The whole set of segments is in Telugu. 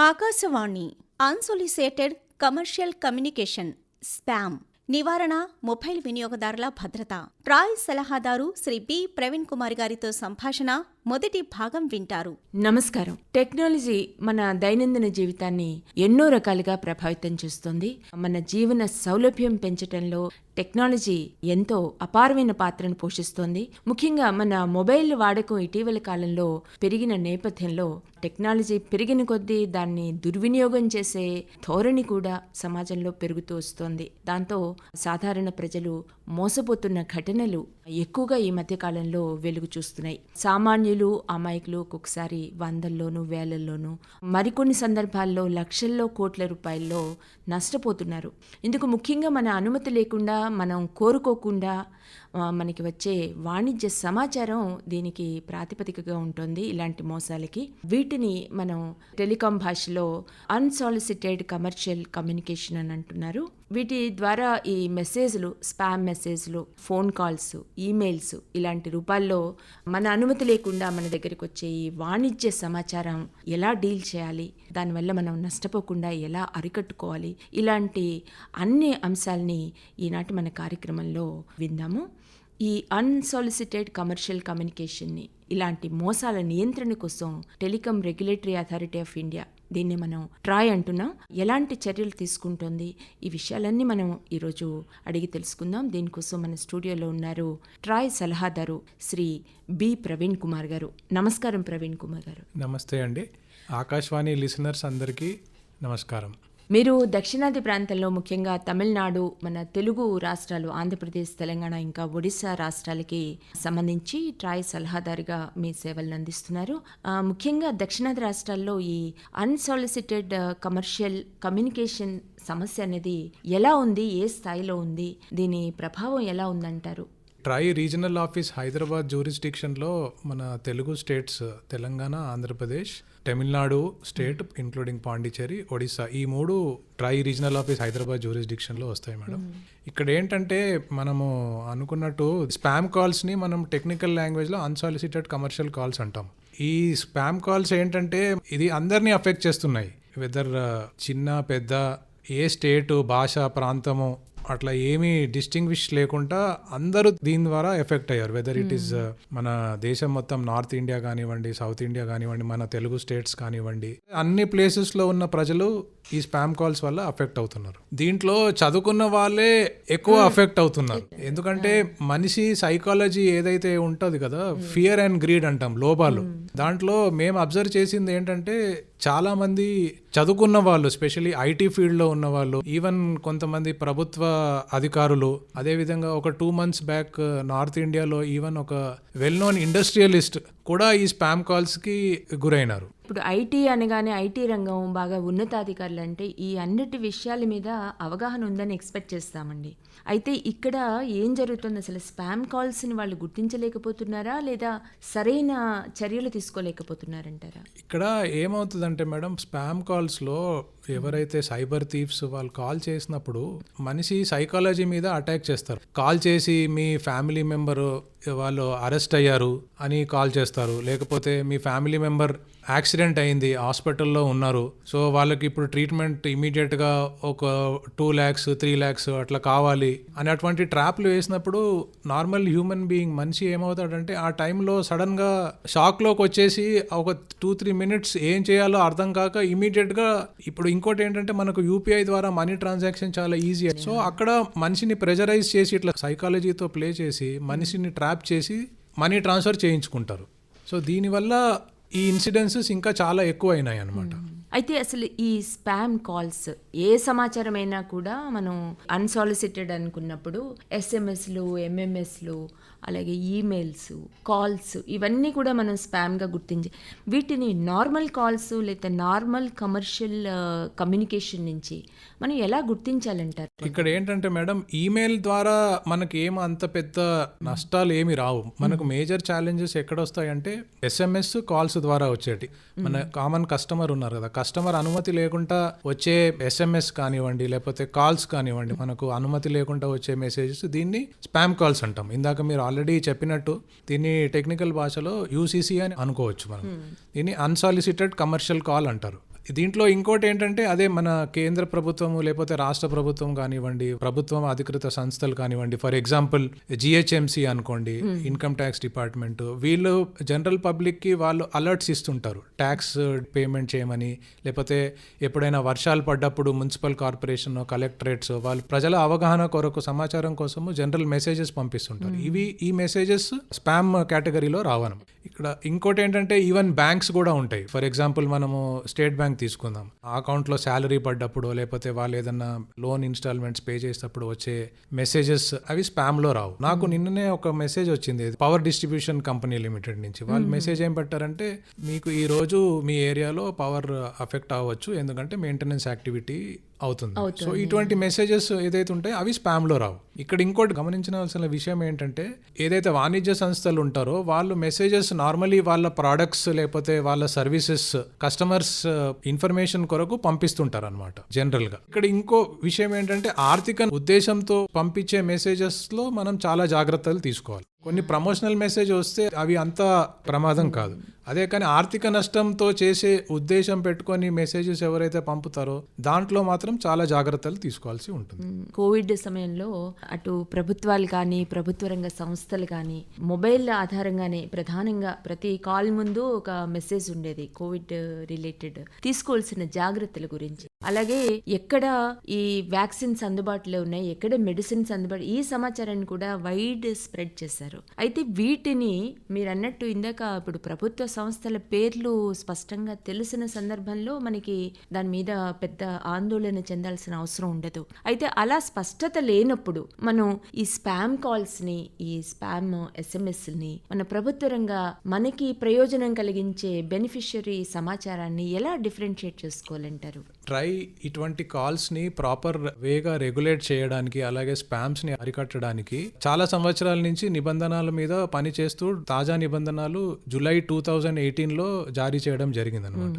Akashvani unsolicited commercial communication spam నివారణ, మొబైల్ వినియోగదారుల భద్రత. ట్రాయ్ సలహాదారు శ్రీ బి ప్రవీణ్ కుమార్ గారితో సంభాషణ మొదటి భాగం వింటారు. నమస్కారం. టెక్నాలజీ మన దైనందిన జీవితాన్ని ఎన్నో రకాలుగా ప్రభావితం చేస్తుంది. మన జీవన సౌలభ్యం పెంచడంలో టెక్నాలజీ ఎంతో అపారమైన పాత్రను పోషిస్తోంది. ముఖ్యంగా మన మొబైల్ వాడకం ఇటీవల కాలంలో పెరిగిన నేపథ్యంలో టెక్నాలజీ పెరిగిన కొద్దీ దాన్ని దుర్వినియోగం చేసే ధోరణి కూడా సమాజంలో పెరుగుతూ వస్తోంది. దాంతో సాధారణ ప్రజలు మోసపోతున్న ఘటనలు ఎక్కువగా ఈ మధ్య కాలంలో వెలుగు చూస్తున్నాయి. సామాన్యులు, అమాయకులు ఒక్కొక్కసారి వందల్లోనూ వేలల్లోనూ, మరికొన్ని సందర్భాల్లో లక్షల్లో కోట్ల రూపాయల్లో నష్టపోతున్నారు. ఇందుకు ముఖ్యంగా మన అనుమతి లేకుండా, మనం కోరుకోకుండా మనకి వచ్చే వాణిజ్య సమాచారం దీనికి ప్రాతిపదికగా ఉంటుంది. ఇలాంటి మోసాలకి వీటిని మనం టెలికాం భాషలో అన్సాలిసిటెడ్ కమర్షియల్ కమ్యూనికేషన్ అని అంటున్నారు. వీటి ద్వారా ఈ మెసేజ్లు, స్పామ్ మెసేజ్లు, ఫోన్ కాల్స్, ఈమెయిల్స్ ఇలాంటి రూపాల్లో మన అనుమతి లేకుండా మన దగ్గరికి వచ్చే ఈ వాణిజ్య సమాచారం ఎలా డీల్ చేయాలి, దానివల్ల మనం నష్టపోకుండా ఎలా అరికట్టుకోవాలి, ఇలాంటి అన్ని అంశాలని ఈనాటి మన కార్యక్రమంలో విందాము. ఈ అన్సాలిసిటెడ్ కమర్షియల్ కమ్యూనికేషన్ని, ఇలాంటి మోసాల నియంత్రణ కోసం telecom regulatory authority of India, దీన్ని మనం ట్రాయ్ అంటున్నాం, ఎలాంటి చర్యలు తీసుకుంటోంది, ఈ విషయాలన్నీ మనం ఈరోజు అడిగి తెలుసుకుందాం. దీనికోసం మన స్టూడియోలో ఉన్నారు ట్రాయ్ సలహాదారు శ్రీ బి ప్రవీణ్ కుమార్ గారు. నమస్కారం ప్రవీణ్ కుమార్ గారు. నమస్తే అండి. ఆకాశవాణి లిసనర్స్ అందరికీ నమస్కారం. మీరు దక్షిణాది ప్రాంతంలో, ముఖ్యంగా తమిళనాడు, మన తెలుగు రాష్ట్రాలు, ఆంధ్రప్రదేశ్, తెలంగాణ, ఇంకా ఒడిశా రాష్ట్రాలకి సంబంధించి ట్రాయ్ సలహాదారుగా మీ సేవలను అందిస్తున్నారు. ముఖ్యంగా దక్షిణాది రాష్ట్రాల్లో ఈ అన్సాలిసిటెడ్ కమర్షియల్ కమ్యూనికేషన్ సమస్య అనేది ఎలా ఉంది, ఏ స్థాయిలో ఉంది, దీని ప్రభావం ఎలా ఉందంటారు? ట్రాయ్ రీజనల్ ఆఫీస్ హైదరాబాద్ జ్యూరిస్డిక్షన్లో మన Telugu states Telangana, Andhra Pradesh, Tamil Nadu state including Pondicherry, Odisha, ఈ మూడు ట్రాయ్ రీజనల్ ఆఫీస్ హైదరాబాద్ జ్యూరిస్డిక్షన్లో వస్తాయి మేడం. ఇక్కడ ఏంటంటే మనము అనుకున్నట్టు స్పామ్ కాల్స్ని మనం టెక్నికల్ లాంగ్వేజ్లో అన్సాలిసిటెడ్ కమర్షియల్ కాల్స్ అంటాం. ఈ స్పామ్ కాల్స్ ఏంటంటే ఇది అందరినీ అఫెక్ట్ చేస్తున్నాయి. వెదర్ చిన్న పెద్ద, ఏ స్టేటు, భాష, ప్రాంతము అట్లా ఏమీ డిస్టింగ్విష్ లేకుండా అందరూ దీని ద్వారా ఎఫెక్ట్ అయ్యారు. వెదర్ ఇట్ ఈస్ మన దేశం మొత్తం, నార్త్ ఇండియా కానివ్వండి, సౌత్ ఇండియా కానివ్వండి, మన తెలుగు స్టేట్స్ కానివ్వండి, అన్ని ప్లేసెస్లో ఉన్న ప్రజలు ఈ స్పామ్ కాల్స్ వల్ల అఫెక్ట్ అవుతున్నారు. దీంట్లో చదువుకున్న వాళ్ళే ఎక్కువ అఫెక్ట్ అవుతున్నారు. ఎందుకంటే మనిషి సైకాలజీ ఏదైతే ఉంటుంది కదా, ఫియర్ అండ్ గ్రీడ్ అంటాం, లోపాలు. దాంట్లో మేము అబ్జర్వ్ చేసింది ఏంటంటే చాలా మంది చదువుకున్న వాళ్ళు, స్పెషల్లీ ఐటీ ఫీల్డ్ లో ఉన్న వాళ్ళు, ఈవెన్ కొంతమంది ప్రభుత్వ అధికారులు, అదేవిధంగా ఒక 2 months బ్యాక్ నార్త్ ఇండియాలో ఈవెన్ ఒక వెల్ నోన్ ఇండస్ట్రియలిస్ట్ కూడా ఈ స్పామ్ కాల్స్ కి గురైనారు. ఇప్పుడు ఐటీ అనగానే, ఐటీ రంగం బాగా ఉన్నతాధికారులు అంటే ఈ అన్నిటి విషయాల మీద అవగాహన ఉందని ఎక్స్పెక్ట్ చేస్తామండి. అయితే ఇక్కడ ఏం జరుగుతుంది, అసలు స్పామ్ కాల్స్ని వాళ్ళు గుర్తించలేకపోతున్నారా, లేదా సరైన చర్యలు తీసుకోలేకపోతున్నారంటారా? ఇక్కడ ఏమవుతుందంటే మేడం, స్పామ్ కాల్స్లో ఎవరైతే సైబర్ థీఫ్స్ వాళ్ళు కాల్ చేసినప్పుడు మనిషి సైకాలజీ మీద అటాక్ చేస్తారు. కాల్ చేసి మీ ఫ్యామిలీ మెంబరు వాళ్ళు అరెస్ట్ అయ్యారు అని కాల్ చేస్తారు, లేకపోతే మీ ఫ్యామిలీ మెంబర్ యాక్సిడెంట్ అయింది, హాస్పిటల్లో ఉన్నారు, సో వాళ్ళకి ఇప్పుడు ట్రీట్మెంట్ ఇమీడియట్గా ఒక 2 lakhs 3 lakhs అట్లా కావాలి అని అటువంటి ట్రాప్లు వేసినప్పుడు నార్మల్ హ్యూమన్ బీయింగ్ మనిషి ఏమవుతాడంటే ఆ టైంలో సడన్గా షాక్లోకి వచ్చేసి ఒక 2-3 minutes ఏం చేయాలో అర్థం కాక ఇమీడియట్గా, ఇప్పుడు ఇంకోటి ఏంటంటే మనకు యూపీఐ ద్వారా మనీ ట్రాన్సాక్షన్ చాలా ఈజీ. సో అక్కడ మనిషిని ప్రెజరైజ్ చేసి ఇట్లా సైకాలజీతో ప్లే చేసి మనిషిని ట్రాప్ చేసి మనీ ట్రాన్స్ఫర్ చేయించుకుంటారు. సో దీనివల్ల ఈ ఇన్సిడెన్సెస్ ఇంకా చాలా ఎక్కువ అయినాయి అన్నమాట. అయితే అసలు ఈ స్పామ్ కాల్స్, ఏ సమాచారమైనా కూడా మనం అన్సాలిసిటెడ్ అనుకున్నప్పుడు ఎస్ఎంఎస్లు, ఎంఎంఎస్లు, అలాగే ఈమెయిల్స్, కాల్స్, ఇవన్నీ కూడా మనం స్పామ్గా గుర్తించి వీటిని నార్మల్ కాల్స్ లేదా నార్మల్ కమర్షియల్ కమ్యూనికేషన్ నుంచి మనం ఎలా గుర్తించాలంటారు? ఇక్కడ ఏంటంటే మేడం, ఈమెయిల్ ద్వారా మనకి ఏమో అంత పెద్ద నష్టాలు ఏమి రావు. మనకు మేజర్ ఛాలెంజెస్ ఎక్కడ వస్తాయంటే ఎస్ఎంఎస్, కాల్స్ ద్వారా వచ్చేటి. మన కామన్ కస్టమర్ ఉన్నారు కదా, కస్టమర్ అనుమతి లేకుండా వచ్చే ఎస్ఎంఎస్ కానివ్వండి, లేకపోతే కాల్స్ కానివ్వండి, మనకు అనుమతి లేకుండా వచ్చే మెసేజెస్, దీన్ని స్పామ్ కాల్స్ అంటాం. ఇందాక మీరు ఆల్రెడీ చెప్పినట్టు దీన్ని టెక్నికల్ భాషలో యూసీసీ అని అనుకోవచ్చు మనం. దీన్ని అన్సాలిసిటెడ్ కమర్షియల్ కాల్ అంటారు. దీంట్లో ఇంకోటి ఏంటంటే అదే మన కేంద్ర ప్రభుత్వం లేకపోతే రాష్ట్ర ప్రభుత్వం కానివ్వండి, ప్రభుత్వం అధికృత సంస్థలు కానివ్వండి, ఫర్ ఎగ్జాంపుల్ జిహెచ్ఎంసి అనుకోండి, ఇన్కమ్ ట్యాక్స్ డిపార్ట్మెంట్, వీళ్ళు జనరల్ పబ్లిక్ కి వాళ్ళు అలర్ట్స్ ఇస్తుంటారు ట్యాక్స్ పేమెంట్ చేయమని, లేకపోతే ఎప్పుడైనా వర్షాలు పడ్డప్పుడు మున్సిపల్ కార్పొరేషన్, కలెక్టరేట్స్ వాళ్ళు ప్రజల అవగాహన కొరకు సమాచారం కోసము జనరల్ మెసేజెస్ పంపిస్తుంటారు. ఈ మెసేజెస్ స్పామ్ కేటగిరీలో రావను. ఇక్కడ ఇంకోటి ఏంటంటే ఈవెన్ బ్యాంక్స్ కూడా ఉంటాయి. ఫర్ ఎగ్జాంపుల్ మనము స్టేట్ బ్యాంక్ తీసుకుందాం, ఆ అకౌంట్లో శాలరీ పడ్డప్పుడు లేకపోతే వాళ్ళు ఏదన్నా లోన్ ఇన్స్టాల్మెంట్స్ పే చేసేటప్పుడు వచ్చే మెసేజెస్ అవి స్పామ్ లో రావు. నాకు నిన్ననే ఒక మెసేజ్ వచ్చింది పవర్ డిస్ట్రిబ్యూషన్ కంపెనీ లిమిటెడ్ నుంచి. వాళ్ళు మెసేజ్ ఏం పెట్టారంటే, మీకు ఈ రోజు మీ ఏరియాలో పవర్ అఫెక్ట్ అవ్వచ్చు ఎందుకంటే మెయింటెనెన్స్ యాక్టివిటీ అవుతుంది. సో ఇటువంటి మెసేజెస్ ఏదైతే ఉంటాయో అవి స్పామ్ లో రావు. ఇక్కడ ఇంకోటి గమనించాల్సిన విషయం ఏంటంటే, ఏదైతే వాణిజ్య సంస్థలు ఉంటారో వాళ్ళు మెసేజెస్ నార్మలీ వాళ్ళ ప్రోడక్ట్స్ లేకపోతే వాళ్ళ సర్వీసెస్ కస్టమర్స్ ఇన్ఫర్మేషన్ కొరకు పంపిస్తుంటారు అనమాట జనరల్ గా. ఇక్కడ ఇంకో విషయం ఏంటంటే, ఆర్థిక ఉద్దేశంతో పంపించే మెసేజెస్ లో మనం చాలా జాగ్రత్తలు తీసుకోవాలి. కొన్ని ప్రమోషనల్ మెసేజ్ వస్తే అవి అంత ప్రమాదం కాదు. అదే కానీ ఆర్థిక నష్టంతో చేసే ఉద్దేశం పెట్టుకొని మెసేజెస్ ఎవరైతే పంపుతారో దాంట్లో మాత్రం చాలా జాగ్రత్తలు తీసుకోవాల్సి ఉంటుంది. కోవిడ్ సమయంలో అటు ప్రభుత్వాలు కానీ ప్రభుత్వ రంగ సంస్థలు కానీ మొబైల్ ఆధారంగానే ప్రధానంగా ప్రతి కాల్ ముందు ఒక మెసేజ్ ఉండేది కోవిడ్ రిలేటెడ్ తీసుకోవాల్సిన జాగ్రత్తల గురించి. అలాగే ఎక్కడ ఈ వ్యాక్సిన్స్ అందుబాటులో ఉన్నాయి, ఎక్కడ మెడిసిన్స్ అందుబాటు, ఈ సమాచారాన్ని కూడా వైడ్ స్ప్రెడ్ చేశారు. అయితే వీటిని మీరు అన్నట్టు ఇందాక ఇప్పుడు ప్రభుత్వ సంస్థల పేర్లు స్పష్టంగా తెలిసిన సందర్భంలో మనకి దాని మీద పెద్ద ఆందోళన చెందాల్సిన అవసరం ఉండదు. అయితే అలా స్పష్టత లేనప్పుడు మనం ఈ స్పామ్ కాల్స్ ని, ఈ స్పామ్ SMS ని మన ప్రభుత్వ రంగ మనకి ప్రయోజనం కలిగించే బెనిఫిషియరీ సమాచారాన్ని ఎలా డిఫరెన్షియేట్ చేసుకోవాలంటారు? ట్రై ఇటువంటి కాల్స్ ని ప్రాపర్ వేగా రెగ్యులేట్ చేయడానికి, అలాగే స్పామ్స్ ని అరికట్టడానికి చాలా సంవత్సరాల నుంచి నిబంధనల మీద పనిచేస్తూ తాజా నిబంధనలు జూలై 2018లో జారీ చేయడం జరిగింది అనమాట.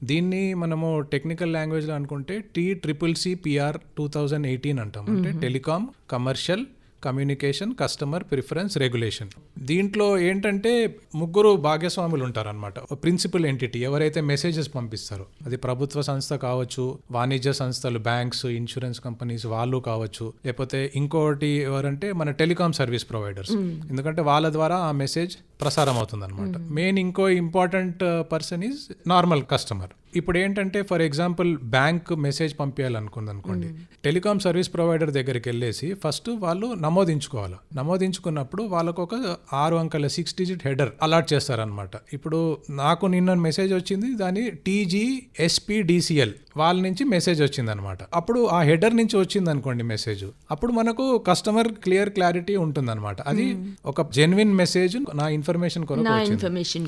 దీన్ని మనము టెక్నికల్ లాంగ్వేజ్ లో అనుకుంటే TCCPR 2018 అంటాం. అంటే telecom commercial communication customer preference regulation. దీంట్లో ఏంటంటే ముగ్గురు భాగస్వాములు ఉంటారనమాట. ప్రిన్సిపల్ ఎంటిటీ ఎవరైతే మెసేజెస్ పంపిస్తారో, అది ప్రభుత్వ సంస్థ కావచ్చు, వాణిజ్య సంస్థలు, బ్యాంక్స్, ఇన్సూరెన్స్ కంపెనీస్ వాళ్ళు కావచ్చు, లేకపోతే ఇంకోటి ఎవరంటే మన టెలికాం సర్వీస్ ప్రొవైడర్స్, ఎందుకంటే వాళ్ళ ద్వారా ఆ మెసేజ్ ప్రసారం అవుతుంది అనమాట. మెయిన్ ఇంకో important person is normal customer. ఇప్పుడు ఏంటంటే ఫర్ ఎగ్జాంపుల్ బ్యాంక్ మెసేజ్ పంపించాలనుకుంది అనుకోండి, టెలికాం సర్వీస్ ప్రొవైడర్ దగ్గరికి వెళ్ళేసి ఫస్ట్ వాళ్ళు నమోదించుకోవాలి. నమోదించుకున్నప్పుడు వాళ్ళకు ఒక 6 అంకెల 6 డిజిట్ హెడర్ అలాట్ చేస్తారనమాట. ఇప్పుడు నాకు నిన్న మెసేజ్ వచ్చింది, దాని TGSPDCL వాళ్ళ నుంచి మెసేజ్ వచ్చింది అనమాట. అప్పుడు ఆ హెడర్ నుంచి వచ్చింది అనుకోండి మెసేజ్, అప్పుడు మనకు కస్టమర్ క్లారిటీ ఉంటుంది అనమాట. అది ఒక జెన్యున్ మెసేజ్, నా ఇన్ఫర్మేషన్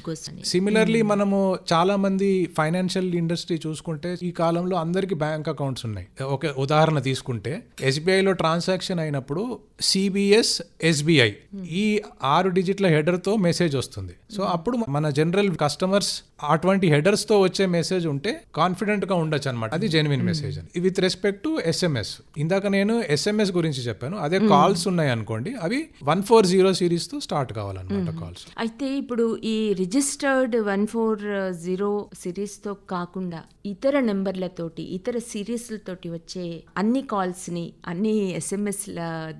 కోసం. సిమిలర్లీ మనము చాలా మంది ఫైనాన్షియల్ ఇండస్ట్రీ చూసుకుంటే ఈ కాలంలో అందరికి బ్యాంక్ అకౌంట్స్ ఉన్నాయి. ఒక ఉదాహరణ తీసుకుంటే SBI లో ట్రాన్సాక్షన్ అయినప్పుడు CBS SBI ఈ 6 డిజిట్ల హెడర్ తో మెసేజ్ వస్తుంది. సో అప్పుడు మన జనరల్ కస్టమర్స్ అటువంటి హెడర్స్ తో వచ్చే మెసేజ్ ఉంటే కాన్ఫిడెంట్ గా ఉండొచ్చు అనమాట, అది జెన్యున్ మెసేజ్ అని. విత్ రెస్పెక్ట్ టు SMS, ఇందాక నేను SMS గురించి చెప్పాను. అదే కాల్స్ ఉన్నాయి అనుకోండి, అవి 140 సిరీస్ తో స్టార్ట్ కావాలన్నమాట కాల్స్. అయితే ఇప్పుడు ఈ రిజిస్టర్డ్ 140 సిరీస్ తో కాకుండా ఇతర నెంబర్లతోటి, ఇతర సిరీస్లతోటి వచ్చే అన్ని కాల్స్ ని, అన్ని SMS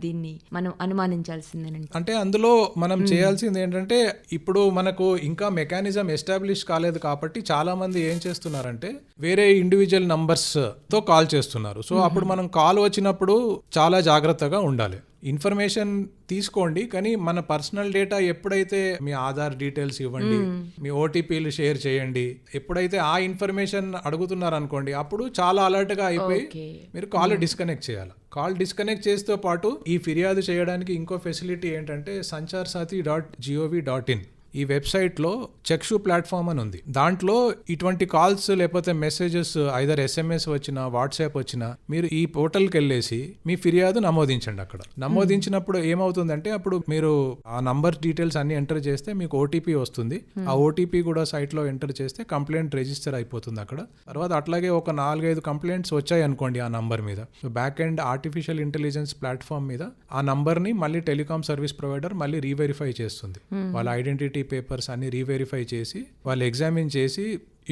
దీన్ని మనం అనుమానించాల్సిందేనండి. అంటే అందులో మనం చేయాల్సింది ఏంటంటే, ఇప్పుడు మనకు ఇంకా మెకానిజం ఎస్టాబ్లిష్ కాలేదు కాబట్టి చాలా మంది ఏం చేస్తున్నారంటే వేరే ఇండివిజువల్ నంబర్స్ తో కాల్ చేస్తున్నారు. సో అప్పుడు మనం కాల్ వచ్చినప్పుడు చాలా జాగ్రత్తగా ఉండాలి. ఇన్ఫర్మేషన్ తీసుకోండి, కానీ మన పర్సనల్ డేటా ఎప్పుడైతే మీ ఆధార్ డీటెయిల్స్ ఇవ్వండి, మీ OTPలు షేర్ చేయండి, ఎప్పుడైతే ఆ ఇన్ఫర్మేషన్ అడుగుతున్నారు అనుకోండి, అప్పుడు చాలా అలర్ట్ గా అయిపోయి మీరు కాల్ డిస్కనెక్ట్ చేయాలి. కాల్ డిస్కనెక్ట్ చేస్తూ పాటు ఈ ఫిర్యాదు చేయడానికి ఇంకో ఫెసిలిటీ ఏంటంటే sancharsati.gov.in ఈ వెబ్సైట్లో చెక్షు ప్లాట్ఫామ్ అని ఉంది. దాంట్లో ఇటువంటి కాల్స్ లేకపోతే మెసేజెస్ ఐదర్ SMS వచ్చినా వాట్సాప్ వచ్చినా మీరు ఈ పోర్టల్కి వెళ్ళేసి మీ ఫిర్యాదు నమోదించండి. అక్కడ నమోదించినప్పుడు ఏమవుతుందంటే, అప్పుడు మీరు ఆ నంబర్ డీటెయిల్స్ అన్ని ఎంటర్ చేస్తే మీకు OTP వస్తుంది. ఆ OTP కూడా సైట్లో ఎంటర్ చేస్తే కంప్లైంట్ రిజిస్టర్ అయిపోతుంది అక్కడ. తర్వాత అట్లాగే ఒక 4-5 కంప్లైంట్స్ వచ్చాయి అనుకోండి ఆ నంబర్ మీద, back end artificial intelligence platform మీద ఆ నంబర్ని మళ్ళీ టెలికాం సర్వీస్ ప్రొవైడర్ మళ్ళీ రీవెరిఫై చేస్తుంది. వాళ్ళ ఐడెంటిటీ పేపర్స్ అన్ని రీవెరిఫై చేసి వాళ్ళు ఎగ్జామిన్ చేసి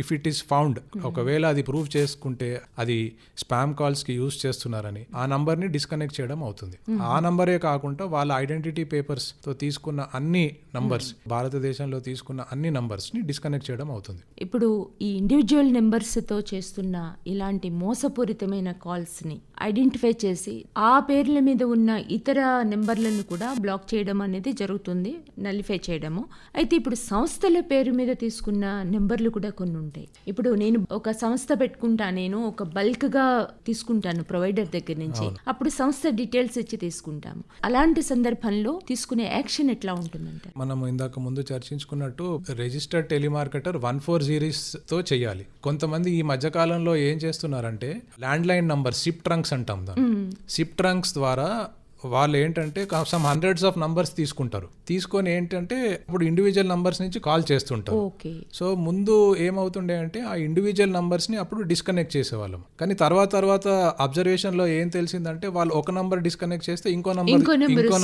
ఇఫ్ ఇట్ ఈస్ ఫౌండ్, ఒకవేళ అది ప్రూవ్ చేసుకుంటే అది స్పామ్ కాల్స్ కి యూజ్ చేస్తున్నారని ఆ నంబర్ ని డిస్కనెక్ట్ చేయడం అవుతుంది. ఆ నంబరే కాకుండా వాళ్ళ ఐడెంటిటీ పేపర్స్ తో తీసుకున్న అన్ని నంబర్స్, భారతదేశంలో తీసుకున్న అన్ని నంబర్స్ ని డిస్కనెక్ట్ చేయడం అవుతుంది. ఇప్పుడు ఈ ఇండివిజువల్ నెంబర్స్తో చేస్తున్న ఇలాంటి మోసపూరితమైన కాల్స్ని ఐడెంటిఫై చేసి ఆ పేర్ల మీద ఉన్న ఇతర నెంబర్లను కూడా బ్లాక్ చేయడం అనేది జరుగుతుంది, నలిఫై చేయడము. అయితే ఇప్పుడు సంస్థల పేరు మీద తీసుకున్న నెంబర్లు కూడా కొన్ని ఉంటాయి. ఇప్పుడు నేను ఒక సంస్థ పెట్టుకుంటా, నేను ఒక బల్క్గా తీసుకుంటాను ప్రొవైడర్ దగ్గర నుంచి, అప్పుడు సంస్థ డీటెయిల్స్ ఇచ్చి తీసుకుంటాము. అలాంటి సందర్భంలో తీసుకునే యాక్షన్ ఎట్లా ఉంటుందంటే, మనం ఇందాక ముందు చర్చించుకున్నట్టు రిజిస్టర్డ్ టెలిమార్కెటర్ 14 తో చేయాలి. కొంతమంది ఈ మధ్య కాలంలో ఏం చేస్తున్నారంటే land line number SIP trunks అంటాం దాన్ని. సిప్ ట్రంక్స్ ద్వారా వాళ్ళు ఏంటంటే సమ్ హండ్రెడ్స్ ఆఫ్ నంబర్స్ తీసుకుంటారు. తీసుకొని ఏంటంటే ఇప్పుడు ఇండివిజువల్ నంబర్స్ నుంచి కాల్ చేస్తుంటారు. సో ముందు ఏమవుతుండే అంటే ఆ ఇండివిజువల్ నంబర్స్ ని అప్పుడు డిస్కనెక్ట్ చేసేవాళ్ళం. కానీ తర్వాత అబ్జర్వేషన్ లో ఏం తెలిసిందంటే వాళ్ళు ఒక నంబర్ డిస్కనెక్ట్ చేస్తే ఇంకో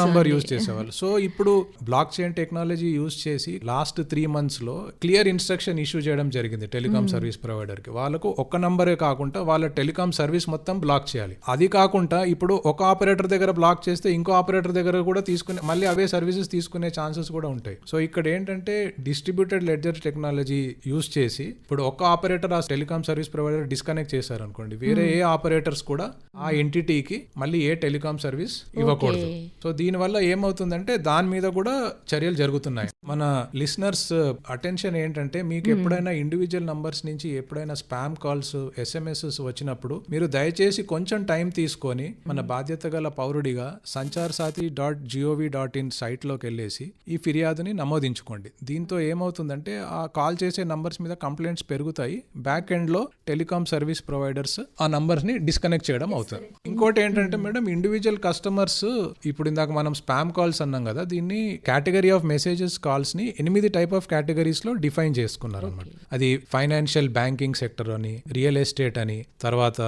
నంబర్ యూజ్ చేసేవాళ్ళు. సో ఇప్పుడు బ్లాక్ చైన్ టెక్నాలజీ యూజ్ చేసి లాస్ట్ 3 months లో క్లియర్ ఇన్స్ట్రక్షన్ ఇష్యూ చేయడం జరిగింది టెలికాం సర్వీస్ ప్రొవైడర్ కి. వాళ్ళకు ఒక్క నంబరే కాకుండా వాళ్ళ టెలికాం సర్వీస్ మొత్తం బ్లాక్ చేయాలి. అది కాకుండా ఇప్పుడు ఒక ఆపరేటర్ దగ్గర బ్లాక్ చేస్తే ఇంకో ఆపరేటర్ దగ్గర కూడా తీసుకునే మళ్ళీ అవే సర్వీసెస్ తీసుకునే ఛాన్సెస్ కూడా ఉంటాయి. సో ఇక్కడ ఏంటంటే డిస్ట్రిబ్యూటెడ్ లెడ్జర్ టెక్నాలజీ యూజ్ చేసి ఇప్పుడు ఒక ఆపరేటర్ ఆ టెలికాం సర్వీస్ ప్రొవైడర్ డిస్కనెక్ట్ చేశారు అనుకోండి, వేరే ఏ ఆపరేటర్స్ కూడా ఆ ఎంటిటీకి మళ్ళీ ఏ టెలికాం సర్వీస్ ఇవ్వకూడదు. సో దీని వల్ల ఏమవుతుందంటే దాని మీద కూడా చర్యలు జరుగుతున్నాయి. మన లిసనర్స్ అటెన్షన్ ఏంటంటే మీకు ఎప్పుడైనా ఇండివిజువల్ నంబర్స్ నుంచి ఎప్పుడైనా స్పామ్ కాల్స్, SMS వచ్చినప్పుడు మీరు దయచేసి కొంచెం టైం తీసుకొని మన బాధ్యత గల పౌరుడిగా sancharsati.gov.in సైట్లోకి వెళ్ళేసి ఈ ఫిర్యాదుని నమోదించుకోండి. దీంతో ఏమవుతుందంటే ఆ కాల్ చేసే నంబర్స్ మీద కంప్లైంట్స్ పెరుగుతాయి. బ్యాక్ ఎండ్ లో టెలికాం సర్వీస్ ప్రొవైడర్స్ ఆ నంబర్స్ ని డిస్కనెక్ట్ చేయడం అవుతుంది. ఇంకోటి ఏంటంటే మేడం, ఇండివిజువల్ కస్టమర్స్ ఇప్పుడు ఇందాక మనం స్పామ్ కాల్స్ అన్నాం కదా, దీన్ని కేటగిరీ ఆఫ్ మెసేజెస్ కాల్స్ ని 8 టైప్ ఆఫ్ కేటగిరీస్ లో డిఫైన్ చేసుకున్నారు అన్నమాట. అది ఫైనాన్షియల్ బ్యాంకింగ్ సెక్టర్ అని, రియల్ ఎస్టేట్ అని, తర్వాత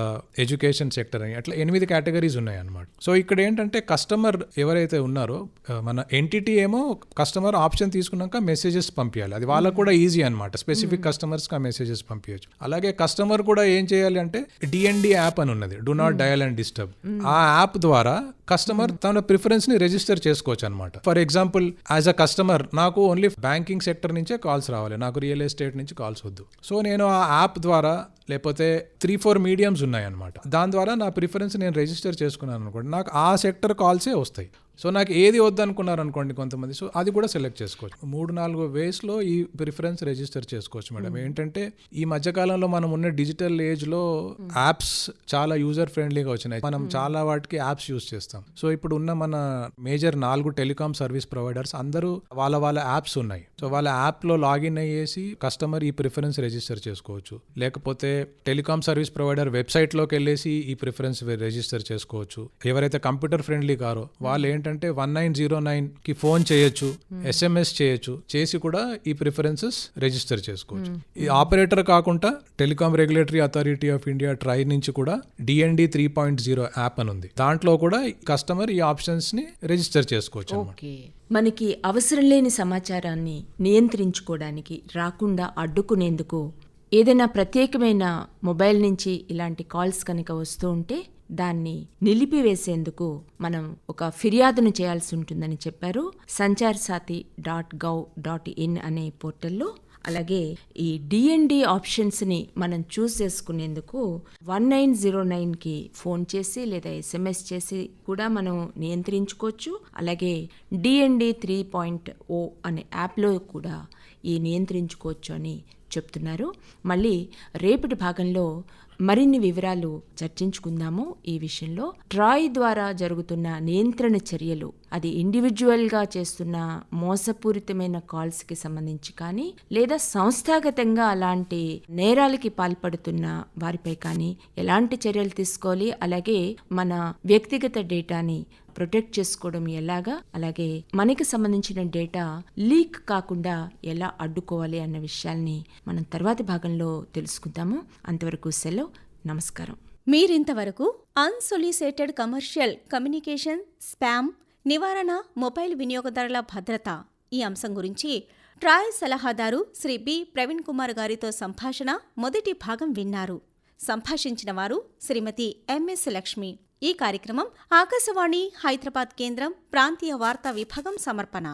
ఎడ్యుకేషన్ సెక్టర్ అని, అట్లా 8 కేటగిరీస్ ఉన్నాయి అన్నమాట. సో ఇక్కడ ఏంటంటే కస్టమర్ ఎవరైతే ఉన్నారో మన ఎంటిటీ ఏమో కస్టమర్ ఆప్షన్ తీసుకున్నాక మెసేజెస్ పంపించాలి. అది వాళ్ళకు కూడా ఈజీ అనమాట. స్పెసిఫిక్ కస్టమర్స్ కి ఆ మెసేజెస్ పంపించచ్చు. అలాగే కస్టమర్ కూడా ఏం చేయాలి అంటే DND యాప్ అని ఉన్నది, do not dial and disturb. ఆ యాప్ ద్వారా కస్టమర్ తన ప్రిఫరెన్స్ ని రిజిస్టర్ చేసుకోవచ్చు అనమాట. For example, as a customer నాకు ఓన్లీ బ్యాంకింగ్ సెక్టర్ నుంచే కాల్స్ రావాలి, నాకు రియల్ ఎస్టేట్ నుంచి కాల్స్ వద్దు. సో నేను ఆ యాప్ ద్వారా లేకపోతే 3-4 మీడియంస్ ఉన్నాయి అనమాట. దాని ద్వారా నా ప్రిఫరెన్స్ నేను రిజిస్టర్ చేసుకున్నాను అనుకోండి, నాకు ఆ సెక్టర్ కాల్సే వస్తాయి. సో నాకు ఏది వద్దనుకున్నారు అనుకోండి కొంతమంది, సో అది కూడా సెలెక్ట్ చేసుకోవచ్చు. 3-4 వేస్లో ఈ ప్రిఫరెన్స్ రిజిస్టర్ చేసుకోవచ్చు మేడం. ఏంటంటే ఈ మధ్యకాలంలో మనం ఉన్న డిజిటల్ ఏజ్లో యాప్స్ చాలా యూజర్ ఫ్రెండ్లీగా వచ్చినాయి. మనం చాలా వాటికి యాప్స్ యూజ్ చేస్తాం. సో ఇప్పుడు ఉన్న మన మేజర్ 4 టెలికాం సర్వీస్ ప్రొవైడర్స్ అందరూ వాళ్ళ యాప్స్ ఉన్నాయి. సో వాళ్ళ యాప్లో లాగిన్ అయ్యేసి కస్టమర్ ఈ ప్రిఫరెన్స్ రిజిస్టర్ చేసుకోవచ్చు. లేకపోతే టెలికాం సర్వీస్ ప్రొవైడర్ వెబ్సైట్లోకి వెళ్ళేసి ఈ ప్రిఫరెన్స్ రిజిస్టర్ చేసుకోవచ్చు. ఎవరైతే కంప్యూటర్ ఫ్రెండ్లీ కారో వాళ్ళు ఏంటంటే 1909 కి ఫోన్ చేయొచ్చు, SMS చేయొచ్చు, చేసి కూడా ఈ ప్రిఫరెన్సెస్ రిజిస్టర్ చేసుకోవచ్చు. ఈ ఆపరేటర్ కాకుండా telecom regulatory authority of India try నుంచి కూడా DND 3.0 యాప్ అని ఉంది. దాంట్లో కూడా కస్టమర్ ఈ ఆప్షన్స్ ని రిజిస్టర్ చేసుకోవచ్చు. మనకి అవసరం లేని సమాచారాన్ని నియంత్రించుకోవడానికి, రాకుండా అడ్డుకునేందుకు ఏదైనా ప్రత్యేకమైన మొబైల్ నుంచి ఇలాంటి కాల్స్ కనుక వస్తూ ఉంటే దాన్ని నిలిపివేసేందుకు మనం ఒక ఫిర్యాదును చేయాల్సి ఉంటుందని చెప్పారు. sancharsati.gov.in అనే పోర్టల్లో. అలాగే ఈ DND ఆప్షన్స్ని మనం చూస్ చేసుకునేందుకు 1909కి ఫోన్ చేసి లేదా SMS చేసి కూడా మనం నియంత్రించుకోవచ్చు. అలాగే DND 3.0 అనే యాప్లో కూడా ఈ నియంత్రించుకోవచ్చు అని చెప్తున్నారు. మళ్ళీ రేపటి భాగంలో మరిన్ని వివరాలు చర్చించుకుందాము ఈ విషయంలో. ట్రాయ్ ద్వారా జరుగుతున్న నియంత్రణ చర్యలు, అది ఇండివిజువల్గా చేస్తున్న మోసపూరితమైన కాల్స్కి సంబంధించి కానీ, లేదా సంస్థాగతంగా అలాంటి నేరాలకి పాల్పడుతున్న వారిపై కానీ ఎలాంటి చర్యలు తీసుకోవాలి, అలాగే మన వ్యక్తిగత డేటాని ప్రొటెక్ట్ చేసుకోవడం ఎలాగా, అలాగే మనకి సంబంధించిన డేటా లీక్ కాకుండా ఎలా అడ్డుకోవాలి అన్న విషయాల్ని మనం తర్వాతి భాగంలో తెలుసుకుందాము. అంతవరకు సెలవు, నమస్కారం. మీరింతవరకు అన్సొలిసిటెడ్ కమర్షియల్ కమ్యూనికేషన్, స్పామ్ నివారణ, మొబైల్ వినియోగదారుల భద్రత ఈ అంశం గురించి ట్రాయ్ సలహాదారు శ్రీ బి ప్రవీణ్ కుమార్ గారితో సంభాషణ మొదటి భాగం విన్నారు. సంభాషించిన వారు శ్రీమతి ఎంఎస్ లక్ష్మి. ఈ కార్యక్రమం ఆకాశవాణి హైదరాబాద్ కేంద్రం ప్రాంతీయ వార్తా విభాగం సమర్పణ.